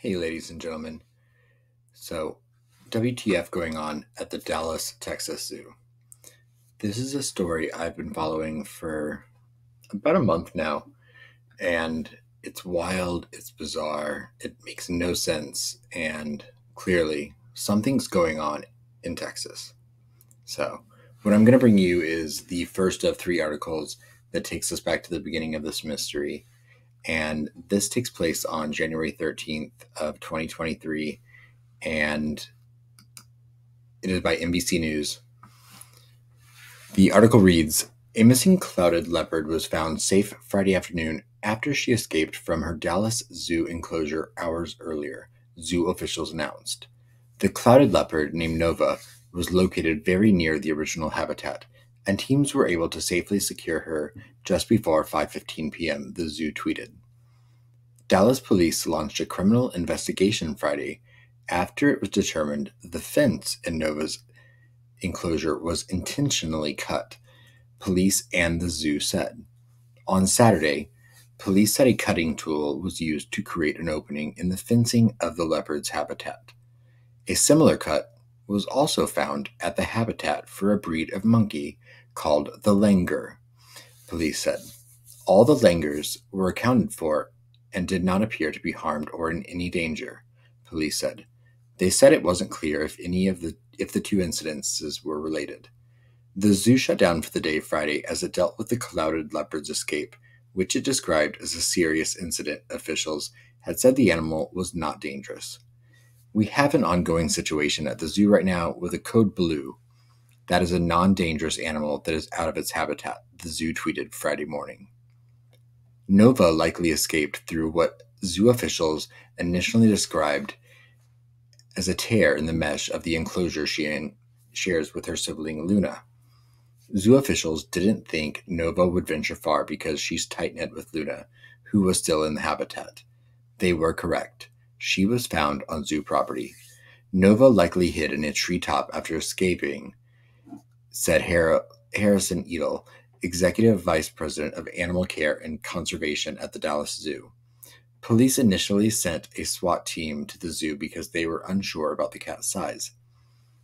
Hey, ladies and gentlemen. So, WTF going on at the Dallas, Texas Zoo? This is a story I've been following for about a month now, and it's wild, it's bizarre, it makes no sense, and clearly something's going on in Texas. So, what I'm going to bring you is the first of three articles that takes us back to the beginning of this mystery. And this takes place on January 13th of 2023, and it is by NBC News. The article reads, a missing clouded leopard was found safe Friday afternoon after she escaped from her Dallas Zoo enclosure hours earlier, zoo officials announced. The clouded leopard, named Nova, was located very near the original habitat, and teams were able to safely secure her just before 5:15 p.m., the zoo tweeted. Dallas police launched a criminal investigation Friday after it was determined the fence in Nova's enclosure was intentionally cut, police and the zoo said. On Saturday, police said a cutting tool was used to create an opening in the fencing of the leopard's habitat. A similar cut was also found at the habitat for a breed of monkey called the langur, police said. All the langurs were accounted for and did not appear to be harmed or in any danger, police said. They said it wasn't clear if the two incidences were related. The zoo shut down for the day Friday as it dealt with the clouded leopard's escape, which it described as a serious incident. Officials had said the animal was not dangerous. We have an ongoing situation at the zoo right now with a code blue. That is a non-dangerous animal that is out of its habitat, the zoo tweeted Friday morning. Nova likely escaped through what zoo officials initially described as a tear in the mesh of the enclosure she shares with her sibling Luna. Zoo officials didn't think Nova would venture far because she's tight-knit with Luna, who was still in the habitat. They were correct. She was found on zoo property. Nova likely hid in a treetop after escaping, said Harrison Edel, Executive Vice President of Animal Care and Conservation at the Dallas Zoo. Police initially sent a SWAT team to the zoo because they were unsure about the cat's size,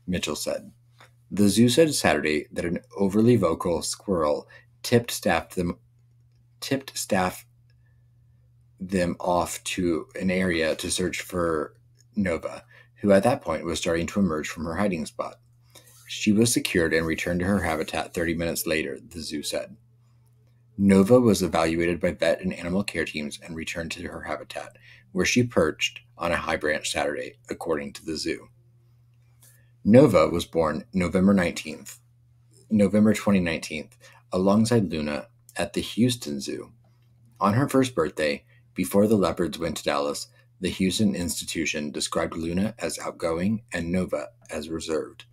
Mitchell said. The zoo said Saturday that an overly vocal squirrel tipped staff them off to an area to search for Nova, who at that point was starting to emerge from her hiding spot. She was secured and returned to her habitat 30 minutes later, the zoo said. Nova was evaluated by vet and animal care teams and returned to her habitat, where she perched on a high branch Saturday, according to the zoo. Nova was born November 2019, alongside Luna at the Houston Zoo. On her first birthday, before the leopards went to Dallas, the Houston institution described Luna as outgoing and Nova as reserved.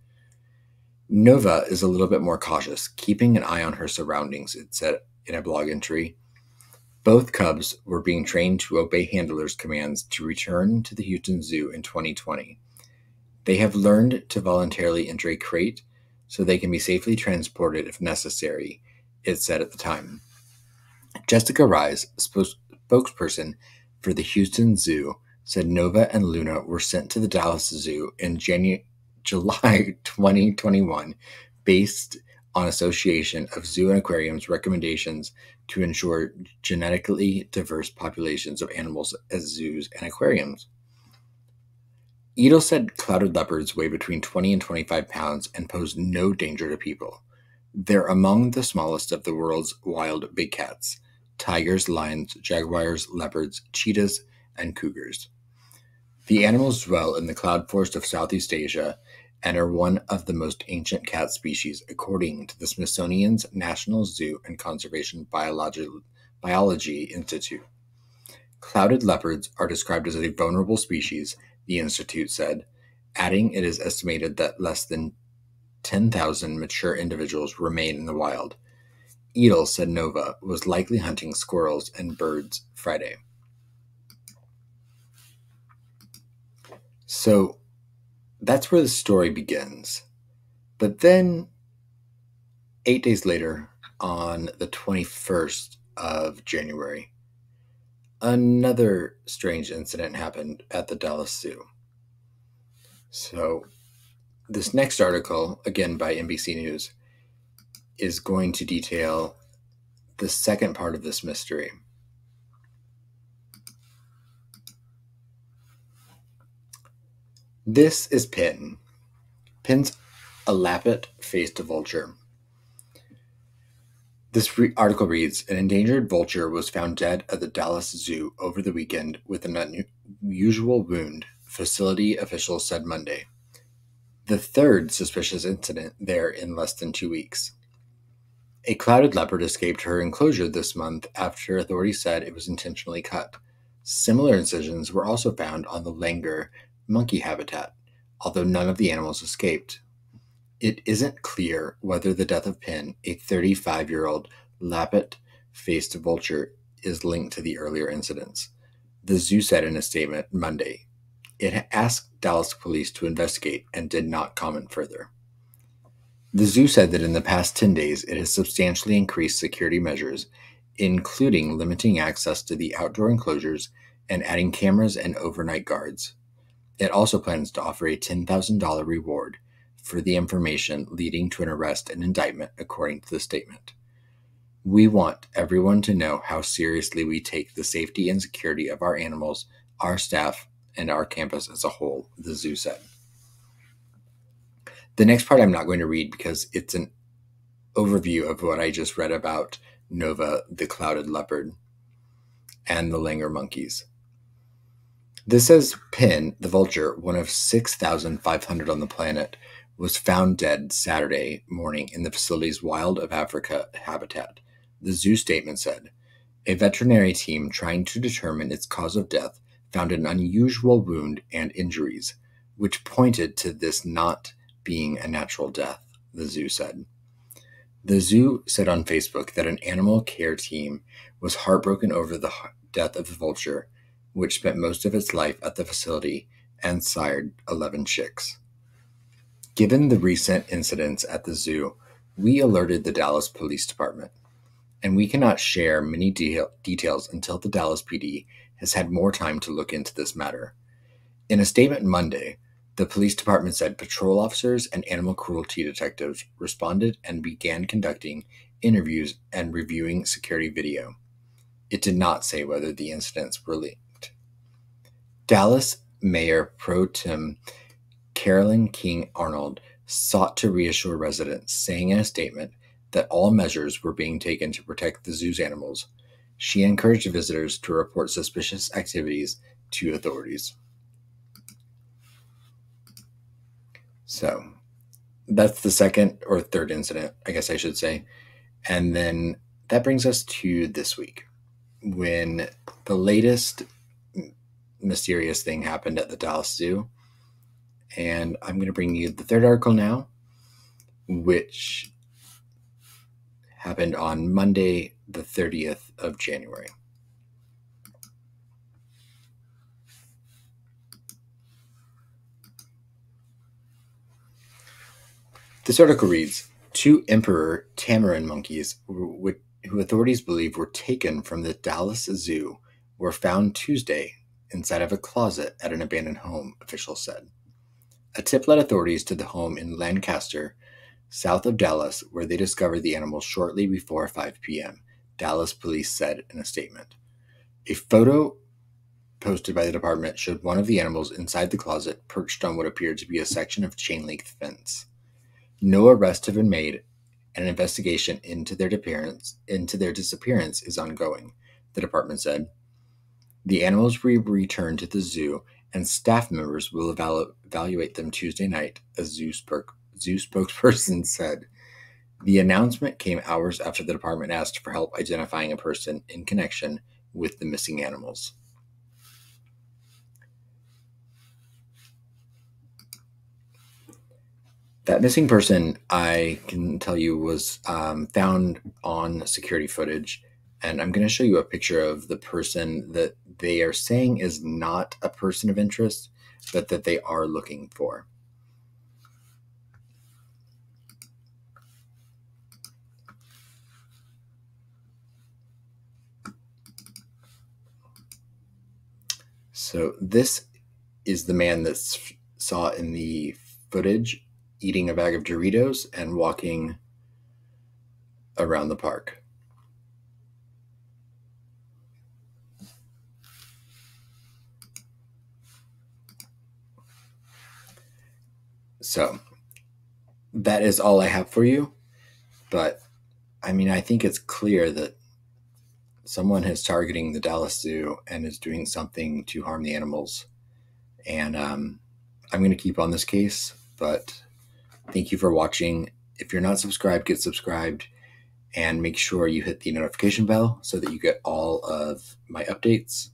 Nova is a little bit more cautious, keeping an eye on her surroundings, it said in a blog entry. Both cubs were being trained to obey handlers' commands to return to the Houston Zoo in 2020. They have learned to voluntarily enter a crate so they can be safely transported if necessary, it said at the time. Jessica Rise, spokesperson for the Houston Zoo, said Nova and Luna were sent to the Dallas Zoo in July 2021 based on Association of Zoo and Aquariums recommendations to ensure genetically diverse populations of animals at zoos and aquariums. Edel said clouded leopards weigh between 20 and 25 pounds and pose no danger to people. They're among the smallest of the world's wild big cats: tigers, lions, jaguars, leopards, cheetahs, and cougars. The animals dwell in the cloud forest of Southeast Asia and are one of the most ancient cat species, according to the Smithsonian's National Zoo and Conservation Biology Institute. Clouded leopards are described as a vulnerable species, the institute said, adding it is estimated that less than 10,000 mature individuals remain in the wild. Edel said Nova was likely hunting squirrels and birds Friday. So that's where the story begins. But then, 8 days later, on the 21st of January, another strange incident happened at the Dallas Zoo. So, this next article, again by NBC News, is going to detail the second part of this mystery. This is Pin. Pin's a lappet-faced vulture. This article reads, an endangered vulture was found dead at the Dallas Zoo over the weekend with an unusual wound, facility officials said Monday. The third suspicious incident there in less than 2 weeks. A clouded leopard escaped her enclosure this month after authorities said it was intentionally cut. Similar incisions were also found on the langur monkey habitat, although none of the animals escaped. It isn't clear whether the death of Pin, a 35-year-old lappet-faced vulture, is linked to the earlier incidents. The zoo said in a statement Monday. It asked Dallas police to investigate and did not comment further. The zoo said that in the past 10 days, it has substantially increased security measures, including limiting access to the outdoor enclosures and adding cameras and overnight guards. It also plans to offer a $10,000 reward for the information leading to an arrest and indictment, according to the statement. We want everyone to know how seriously we take the safety and security of our animals, our staff, and our campus as a whole, the zoo said. The next part I'm not going to read because it's an overview of what I just read about Nova, the clouded leopard, and the langur monkeys. This says Pin, the vulture, one of 6,500 on the planet, was found dead Saturday morning in the facility's Wild of Africa habitat. The zoo statement said, a veterinary team trying to determine its cause of death found an unusual wound and injuries, which pointed to this not being a natural death, the zoo said. The zoo said on Facebook that an animal care team was heartbroken over the death of the vulture, which spent most of its life at the facility and sired 11 chicks. Given the recent incidents at the zoo, we alerted the Dallas Police Department, and we cannot share many details until the Dallas PD has had more time to look into this matter. In a statement Monday, the police department said patrol officers and animal cruelty detectives responded and began conducting interviews and reviewing security video. It did not say whether the incidents were linked. Dallas Mayor Pro Tem Carolyn King Arnold sought to reassure residents, saying in a statement that all measures were being taken to protect the zoo's animals. She encouraged visitors to report suspicious activities to authorities. So that's the second or third incident, I guess I should say. And then that brings us to this week, when the latest mysterious thing happened at the Dallas Zoo. And I'm going to bring you the third article now, which happened on Monday, the 30th of January. This article reads, 2 emperor tamarin monkeys, who authorities believe were taken from the Dallas Zoo, were found Tuesday inside of a closet at an abandoned home, officials said. A tip led authorities to the home in Lancaster, south of Dallas, where they discovered the animals shortly before 5 p.m., Dallas police said in a statement. A photo posted by the department showed one of the animals inside the closet, perched on what appeared to be a section of chain-link fence. No arrests have been made, and an investigation into their disappearance is ongoing, the department said. The animals will return to the zoo, and staff members will evaluate them Tuesday night, a zoo spokesperson said. The announcement came hours after the department asked for help identifying a person in connection with the missing animals. That missing person, I can tell you, was found on security footage, and I'm going to show you a picture of the person that they are saying is not a person of interest, but that they are looking for. So this is the man that's saw in the footage eating a bag of Doritos and walking around the park. So that is all I have for you. But I mean, I think it's clear that someone is targeting the Dallas Zoo and is doing something to harm the animals. And I'm going to keep on this case, but thank you for watching. If you're not subscribed, get subscribed and make sure you hit the notification bell so that you get all of my updates.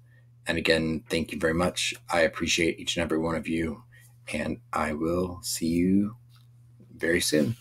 And again, thank you very much. I appreciate each and every one of you, and I will see you very soon.